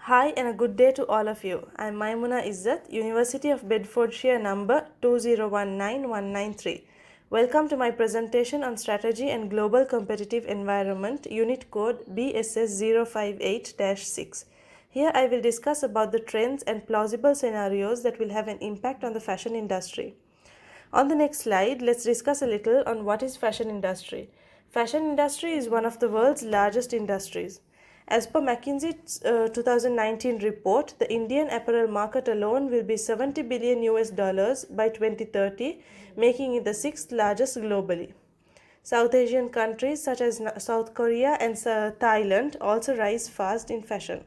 Hi and a good day to all of you. I am Maimuna Izzat, University of Bedfordshire number 2019193. Welcome to my presentation on Strategy and Global Competitive Environment, Unit Code BSS 058-6. Here I will discuss about the trends and plausible scenarios that will have an impact on the fashion industry. On the next slide, let's discuss a little on what is fashion industry. Fashion industry is one of the world's largest industries. As per McKinsey's 2019 report, the Indian apparel market alone will be 70 billion US dollars by 2030, making it the sixth largest globally. South Asian countries such as South Korea and Thailand also rise fast in fashion.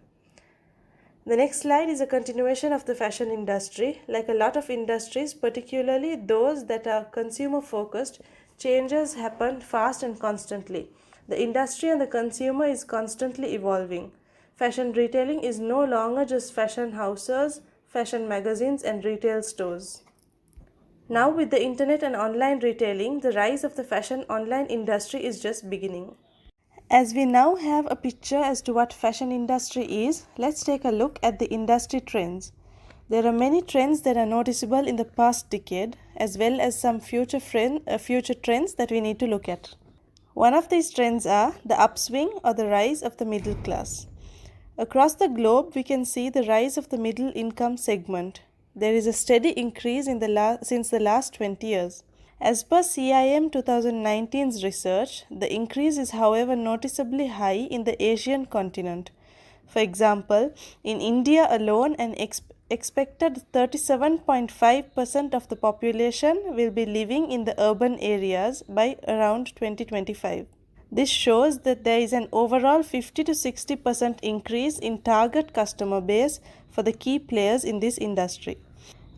The next slide is a continuation of the fashion industry. Like a lot of industries, particularly those that are consumer focused, changes happen fast and constantly. The industry and the consumer is constantly evolving. Fashion retailing is no longer just fashion houses, fashion magazines, and retail stores. Now, with the internet and online retailing, the rise of the fashion online industry is just beginning. As we now have a picture as to what fashion industry is, let's take a look at the industry trends. There are many trends that are noticeable in the past decade, as well as some future trends that we need to look at. One of these trends are the upswing or the rise of the middle class. Across the globe, we can see the rise of the middle income segment. There is a steady increase since the last 20 years. As per CIM 2019's research, the increase is however noticeably high in the Asian continent. For example, in India alone, an expected 37.5% of the population will be living in the urban areas by around 2025. This shows that there is an overall 50 to 60% increase in target customer base for the key players in this industry.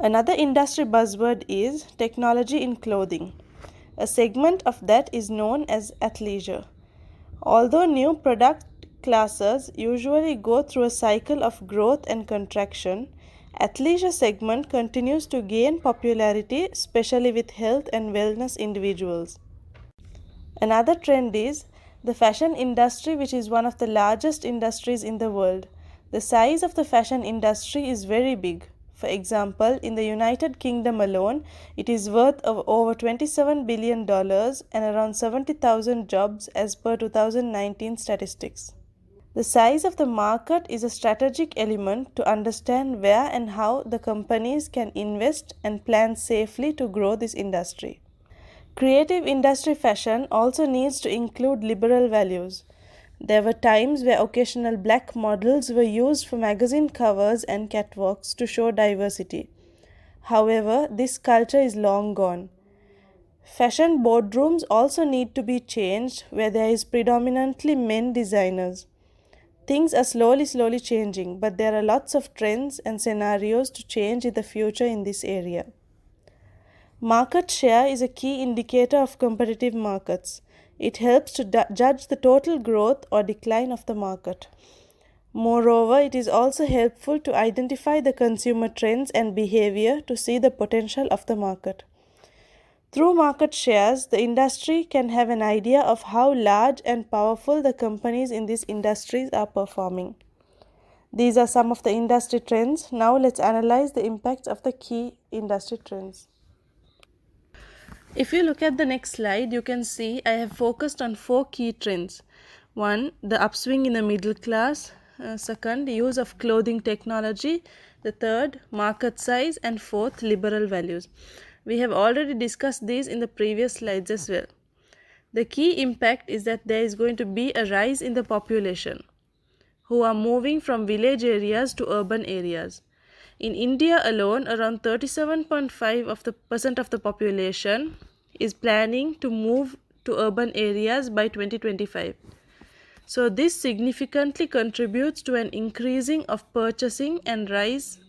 Another industry buzzword is technology in clothing. A segment of that is known as athleisure. Although new product classes usually go through a cycle of growth and contraction, athleisure segment continues to gain popularity, especially with health and wellness individuals. Another trend is the fashion industry, which is one of the largest industries in the world. The size of the fashion industry is very big. For example, in the United Kingdom alone, it is worth of over $27 billion and around 70,000 jobs as per 2019 statistics. The size of the market is a strategic element to understand where and how the companies can invest and plan safely to grow this industry. Creative industry fashion also needs to include liberal values. There were times where occasional black models were used for magazine covers and catwalks to show diversity. However, this culture is long gone. Fashion boardrooms also need to be changed where there is predominantly men designers. Things are slowly changing, but there are lots of trends and scenarios to change in the future in this area. Market share is a key indicator of competitive markets. It helps to judge the total growth or decline of the market. Moreover, it is also helpful to identify the consumer trends and behavior to see the potential of the market. Through market shares, the industry can have an idea of how large and powerful the companies in these industries are performing. These are some of the industry trends. Now let's analyze the impacts of the key industry trends. If you look at the next slide, you can see I have focused on 4 key trends. 1. The upswing in the middle class. Second, use of clothing technology. The third, market size. And fourth, liberal values. We have already discussed these in the previous slides as well. The key impact is that there is going to be a rise in the population who are moving from village areas to urban areas. In India alone, around 37.5% of the population is planning to move to urban areas by 2025. So this significantly contributes to an increasing of purchasing and rise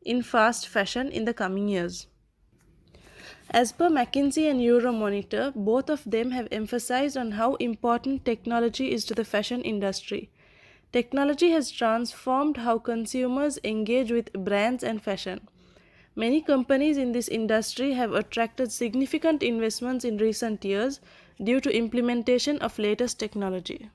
in fast fashion in the coming years. As per McKinsey and Euromonitor, both of them have emphasized on how important technology is to the fashion industry. Technology has transformed how consumers engage with brands and fashion. Many companies in this industry have attracted significant investments in recent years due to implementation of latest technology.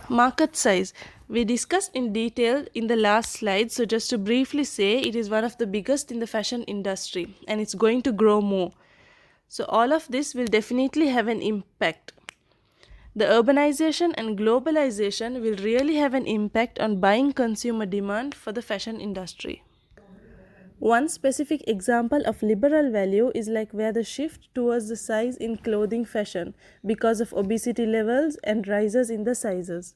Market size. We discussed in detail in the last slide, so just to briefly say, it is one of the biggest in the fashion industry and it's going to grow more. So, all of this will definitely have an impact. The urbanization and globalization will really have an impact on buying consumer demand for the fashion industry. One specific example of liberal value is like where the shift towards the size in clothing fashion because of obesity levels and rises in the sizes.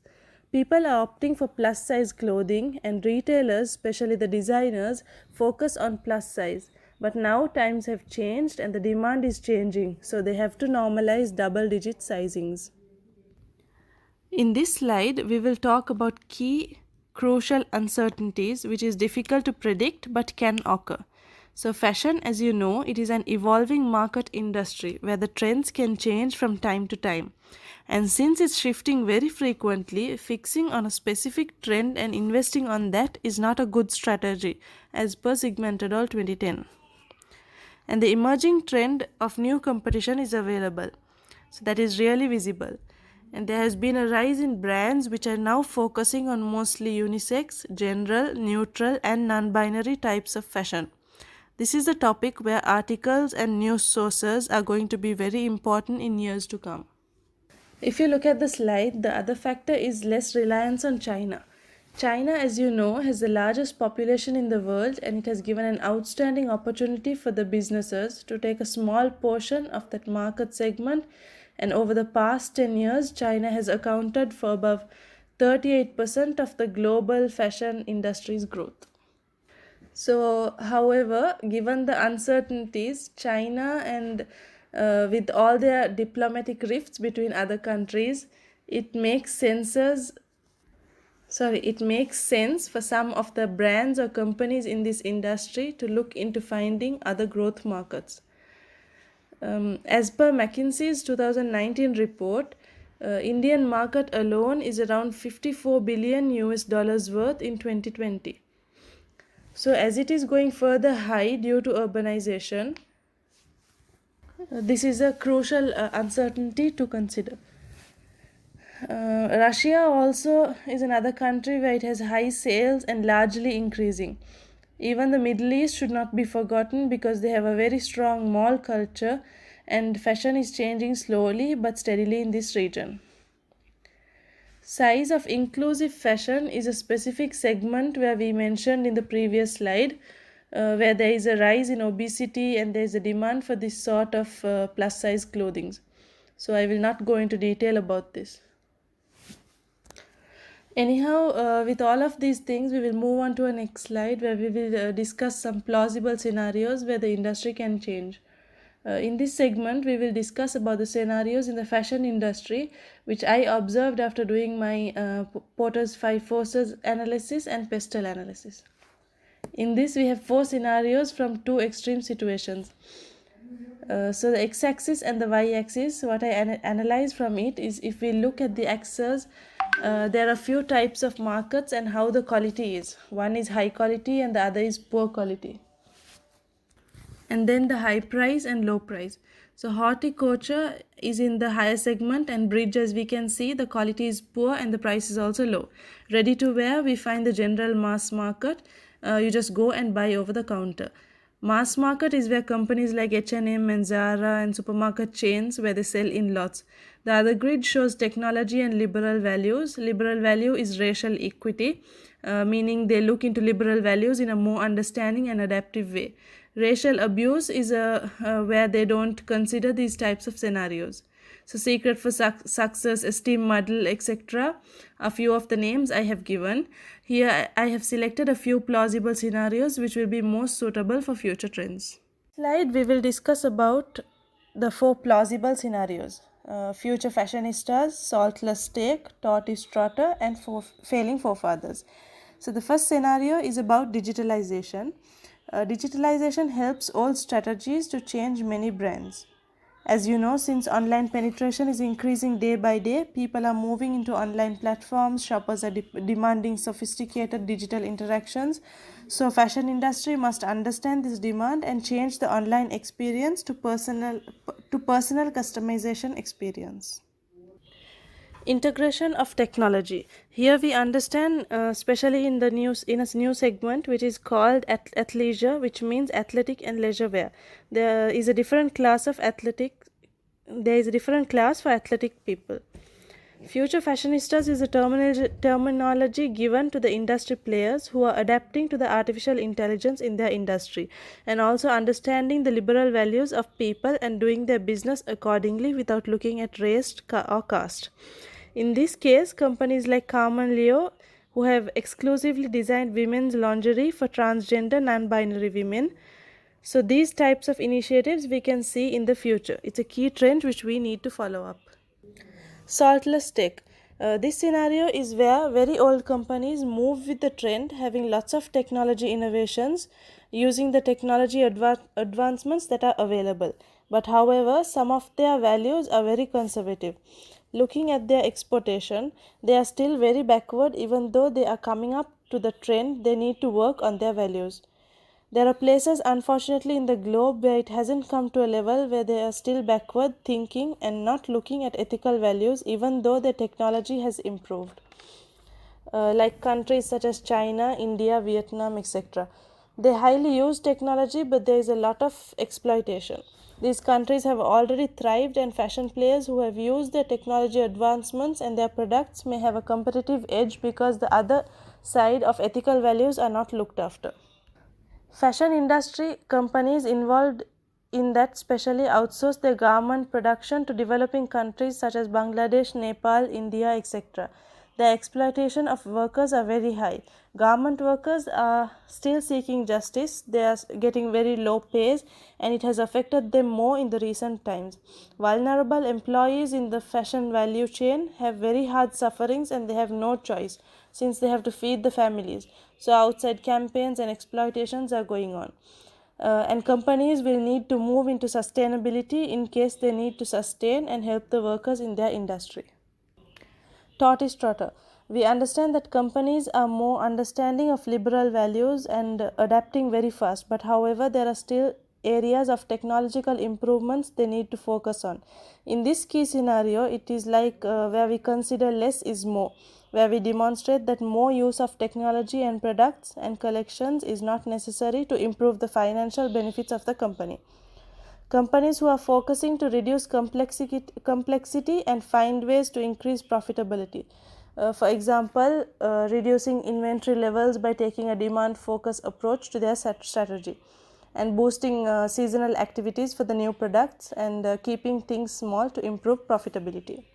People are opting for plus size clothing and retailers, especially the designers, focus on plus size. But now times have changed and the demand is changing, so they have to normalize double digit sizings. In this slide, we will talk about key crucial uncertainties which is difficult to predict but can occur. So fashion, as you know, it is an evolving market industry where the trends can change from time to time. And since it's shifting very frequently, fixing on a specific trend and investing on that is not a good strategy as per Sigmentadol 2010. And the emerging trend of new competition is available. So that is really visible. And there has been a rise in brands which are now focusing on mostly unisex, general, neutral and non-binary types of fashion. This is a topic where articles and news sources are going to be very important in years to come. If you look at the slide, the other factor is less reliance on China. China, as you know, has the largest population in the world and it has given an outstanding opportunity for the businesses to take a small portion of that market segment, and over the past 10 years, China has accounted for above 38% of the global fashion industry's growth. So, however, given the uncertainties, China and with all their diplomatic rifts between other countries, it makes it makes sense for some of the brands or companies in this industry to look into finding other growth markets. As per McKinsey's 2019 report, Indian market alone is around 54 billion US dollars worth in 2020. So as it is going further high due to urbanization, this is a crucial uncertainty to consider. Russia also is another country where it has high sales and largely increasing. Even the Middle East should not be forgotten because they have a very strong mall culture and fashion is changing slowly but steadily in this region. Size of inclusive fashion is a specific segment where we mentioned in the previous slide, where there is a rise in obesity and there is a demand for this sort of plus size clothing. So I will not go into detail about this. Anyhow, with all of these things, we will move on to a next slide where we will discuss some plausible scenarios where the industry can change. In this segment, we will discuss about the scenarios in the fashion industry, which I observed after doing my Porter's 5 forces analysis and pestle analysis. In this, we have 4 scenarios from 2 extreme situations. So the x-axis and the y-axis, what I analyze from it is if we look at the axes, there are a few types of markets and how the quality is. One is high quality and the other is poor quality. And then the high price and low price. So horticulture is in the higher segment and bridge, as we can see, the quality is poor and the price is also low. Ready to wear, we find the general mass market. You just go and buy over the counter. Mass market is where companies like H&M and Zara and supermarket chains where they sell in lots. The other grid shows technology and liberal values. Liberal value is racial equity, meaning they look into liberal values in a more understanding and adaptive way. Racial abuse is where they don't consider these types of scenarios. So secret for success, esteem model, etc. A few of the names I have given. Here I have selected a few plausible scenarios which will be most suitable for future trends. Slide we will discuss about the 4 plausible scenarios. Future fashionistas, saltless steak, tortoise trotter and failing forefathers. So the first scenario is about digitalization. Digitalization helps old strategies to change many brands. As you know, since online penetration is increasing day by day, people are moving into online platforms, shoppers are demanding sophisticated digital interactions. So fashion industry must understand this demand and change the online experience to personal customization experience. Integration of technology. Here we understand, especially in the news, in a new segment which is called athleisure, which means athletic and leisure wear. There is a different class of athletic. There is a different class for athletic people. Future fashionistas is a terminology given to the industry players who are adapting to the artificial intelligence in their industry and also understanding the liberal values of people and doing their business accordingly without looking at race or caste. In this case, companies like Carmen Leo, who have exclusively designed women's lingerie for transgender non-binary women. So these types of initiatives we can see in the future. It's a key trend which we need to follow up. Saltless tech. This scenario is where very old companies move with the trend, having lots of technology innovations using the technology advancements that are available. But however, some of their values are very conservative. Looking at their exportation, they are still very backward. Even though they are coming up to the trend, they need to work on their values. There are places, unfortunately, in the globe where it hasn't come to a level where they are still backward thinking and not looking at ethical values, even though their technology has improved. Like countries such as China, India, Vietnam, etc. They highly use technology, but there is a lot of exploitation. These countries have already thrived, and fashion players who have used their technology advancements and their products may have a competitive edge because the other side of ethical values are not looked after. Fashion industry companies involved in that specially outsource their garment production to developing countries such as Bangladesh, Nepal, India, etc. The exploitation of workers are very high. Garment workers are still seeking justice. They are getting very low pays, and it has affected them more in the recent times. Vulnerable employees in the fashion value chain have very hard sufferings, and they have no choice since they have to feed the families. So outside campaigns and exploitations are going on. And companies will need to move into sustainability in case they need to sustain and help the workers in their industry. Tortoise trotter. We understand that companies are more understanding of liberal values and adapting very fast, but however, there are still areas of technological improvements they need to focus on. In this key scenario, it is like where we consider less is more, where we demonstrate that more use of technology and products and collections is not necessary to improve the financial benefits of the company. Companies who are focusing to reduce complexity and find ways to increase profitability. For example, reducing inventory levels by taking a demand focused approach to their strategy, and boosting seasonal activities for the new products, and keeping things small to improve profitability.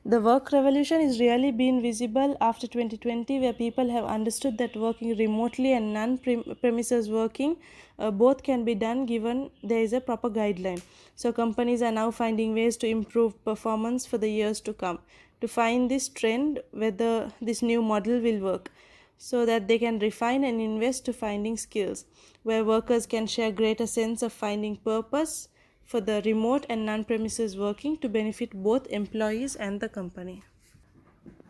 The work revolution is really been visible after 2020, where people have understood that working remotely and non-premises working both can be done given there is a proper guideline. So companies are now finding ways to improve performance for the years to come, to find this trend whether this new model will work, so that they can refine and invest to finding skills where workers can share greater sense of finding purpose for the remote and non-premises working to benefit both employees and the company.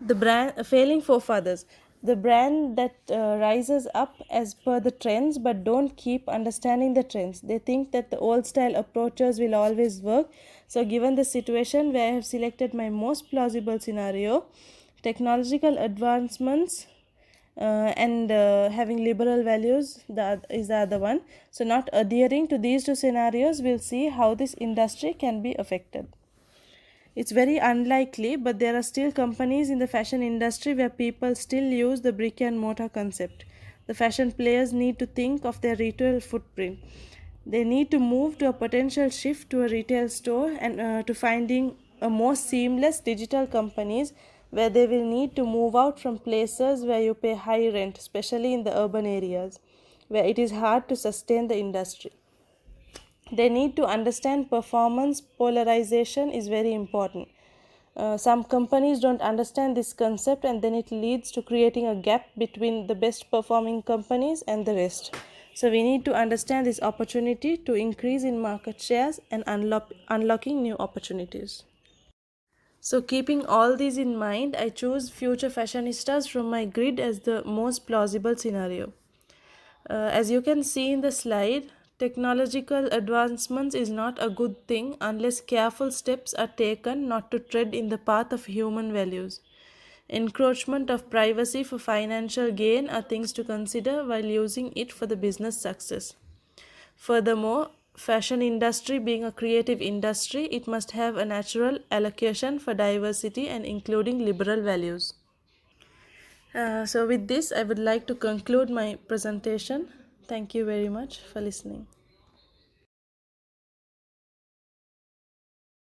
The brand failing forefathers. The brand that rises up as per the trends but don't keep understanding the trends. They think that the old style approaches will always work. So given the situation where I have selected my most plausible scenario, technological advancements and having liberal values is the other one. So not adhering to these two scenarios, we'll see how this industry can be affected. It's very unlikely, but there are still companies in the fashion industry where people still use the brick and mortar concept. The fashion players need to think of their retail footprint. They need to move to a potential shift to a retail store and to finding a more seamless digital companies where they will need to move out from places where you pay high rent, especially in the urban areas where it is hard to sustain the industry. They need to understand performance polarization is very important. Some companies don't understand this concept, and then it leads to creating a gap between the best performing companies and the rest. So we need to understand this opportunity to increase in market shares and unlocking new opportunities. So keeping all these in mind, I choose future fashionistas from my grid as the most plausible scenario. As you can see in the slide, Technological advancements is not a good thing unless careful steps are taken not to tread in the path of human values. Encroachment of privacy for financial gain are things to consider while using it for the business success. Furthermore, fashion industry being a creative industry, it must have a natural allocation for diversity and including liberal values. So with this, I would like to conclude my presentation. Thank you very much for listening.